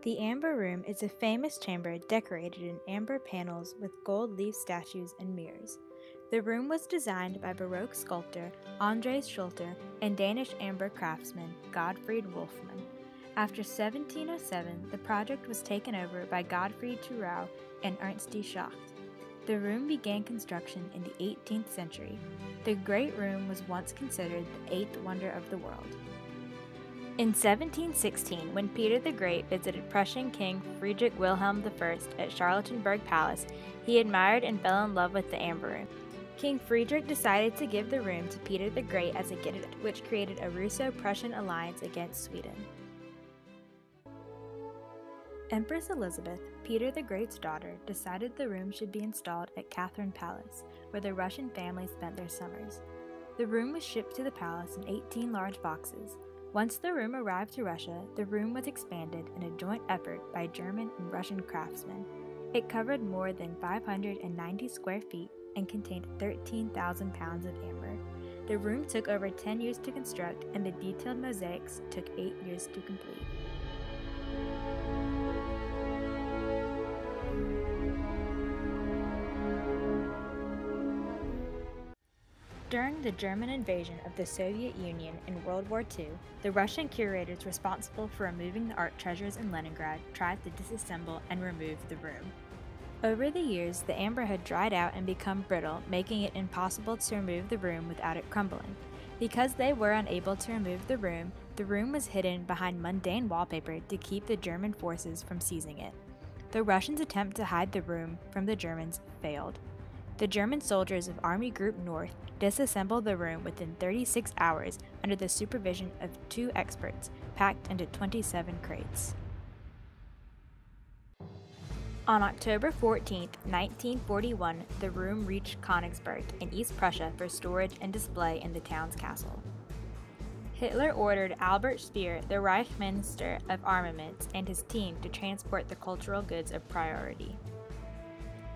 The Amber Room is a famous chamber decorated in amber panels with gold leaf statues and mirrors. The room was designed by Baroque sculptor Andres Schulter and Danish amber craftsman Gottfried Wolfmann. After 1707, the project was taken over by Gottfried Thurau and Ernst Schacht. The room began construction in the 18th century. The Great Room was once considered the eighth wonder of the world. In 1716, when Peter the Great visited Prussian King Friedrich Wilhelm I at Charlottenburg Palace, he admired and fell in love with the Amber Room. King Friedrich decided to give the room to Peter the Great as a gift, which created a Russo-Prussian alliance against Sweden. Empress Elizabeth, Peter the Great's daughter, decided the room should be installed at Catherine Palace, where the Russian family spent their summers. The room was shipped to the palace in 18 large boxes. Once the room arrived to Russia, the room was expanded in a joint effort by German and Russian craftsmen. It covered more than 590 square feet and contained 13,000 pounds of amber. The room took over 10 years to construct, and the detailed mosaics took 8 years to complete. During the German invasion of the Soviet Union in World War II, the Russian curators responsible for removing the art treasures in Leningrad tried to disassemble and remove the room. Over the years, the amber had dried out and become brittle, making it impossible to remove the room without it crumbling. Because they were unable to remove the room was hidden behind mundane wallpaper to keep the German forces from seizing it. The Russians' attempt to hide the room from the Germans failed. The German soldiers of Army Group North disassembled the room within 36 hours under the supervision of 2 experts, packed into 27 crates. On October 14, 1941, the room reached Königsberg in East Prussia for storage and display in the town's castle. Hitler ordered Albert Speer, the Reich Minister of Armaments, and his team to transport the cultural goods of priority.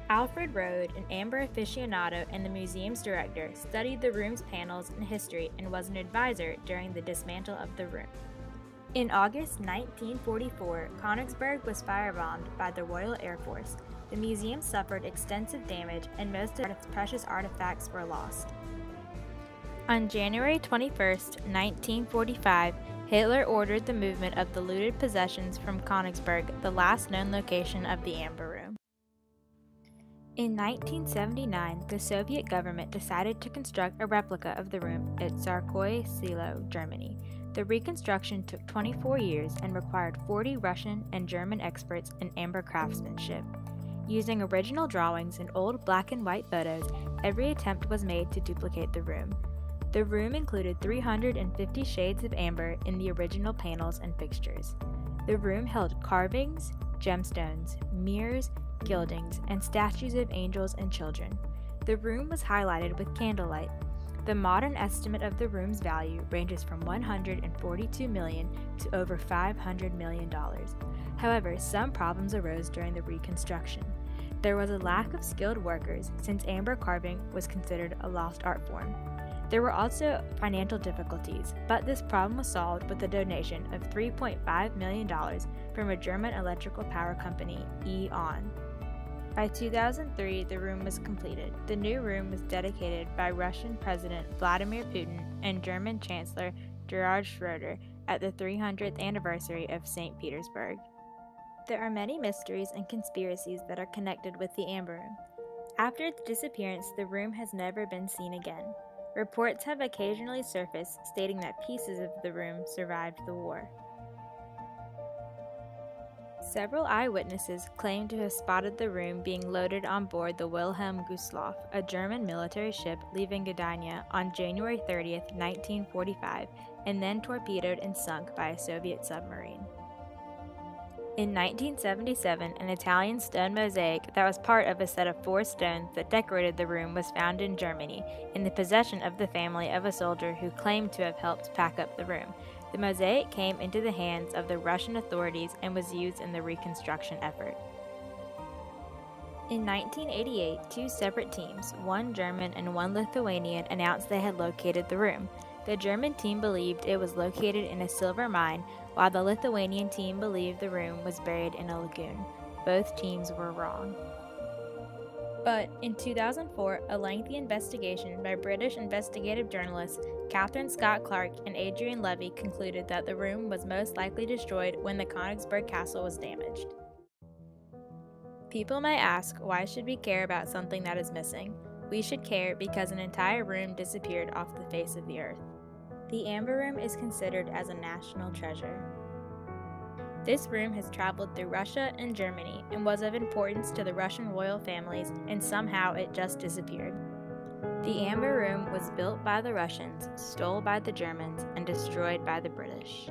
Alfred Rode, an amber aficionado and the museum's director, studied the room's panels and history and was an advisor during the dismantle of the room. In August 1944, Königsberg was firebombed by the Royal Air Force. The museum suffered extensive damage and most of its precious artifacts were lost. On January 21, 1945, Hitler ordered the movement of the looted possessions from Königsberg, the last known location of the Amber Room. In 1979, the Soviet government decided to construct a replica of the room at Tsarskoye Selo, Germany. The reconstruction took 24 years and required 40 Russian and German experts in amber craftsmanship. Using original drawings and old black and white photos, every attempt was made to duplicate the room. The room included 350 shades of amber in the original panels and fixtures. The room held carvings, gemstones, mirrors, gildings, and statues of angels and children. The room was highlighted with candlelight. The modern estimate of the room's value ranges from $142 million to over $500 million. However, some problems arose during the reconstruction. There was a lack of skilled workers since amber carving was considered a lost art form. There were also financial difficulties, but this problem was solved with a donation of $3.5 million from a German electrical power company, E.ON. By 2003, the room was completed. The new room was dedicated by Russian President Vladimir Putin and German Chancellor Gerhard Schroeder at the 300th anniversary of St. Petersburg. There are many mysteries and conspiracies that are connected with the Amber Room. After its disappearance, the room has never been seen again. Reports have occasionally surfaced stating that pieces of the room survived the war. Several eyewitnesses claim to have spotted the room being loaded on board the Wilhelm Gustloff, a German military ship leaving Gdynia on January 30, 1945, and then torpedoed and sunk by a Soviet submarine. In 1977, an Italian stone mosaic that was part of a set of 4 stones that decorated the room was found in Germany, in the possession of the family of a soldier who claimed to have helped pack up the room. The mosaic came into the hands of the Russian authorities and was used in the reconstruction effort. In 1988, 2 separate teams, one German and one Lithuanian, announced they had located the room. The German team believed it was located in a silver mine, while the Lithuanian team believed the room was buried in a lagoon. Both teams were wrong. But in 2004, a lengthy investigation by British investigative journalists Catherine Scott Clark and Adrian Levy concluded that the room was most likely destroyed when the Königsberg Castle was damaged. People might ask, why should we care about something that is missing? We should care because an entire room disappeared off the face of the earth. The Amber Room is considered as a national treasure. This room has traveled through Russia and Germany and was of importance to the Russian royal families, and somehow it just disappeared. The Amber Room was built by the Russians, stole by the Germans, and destroyed by the British.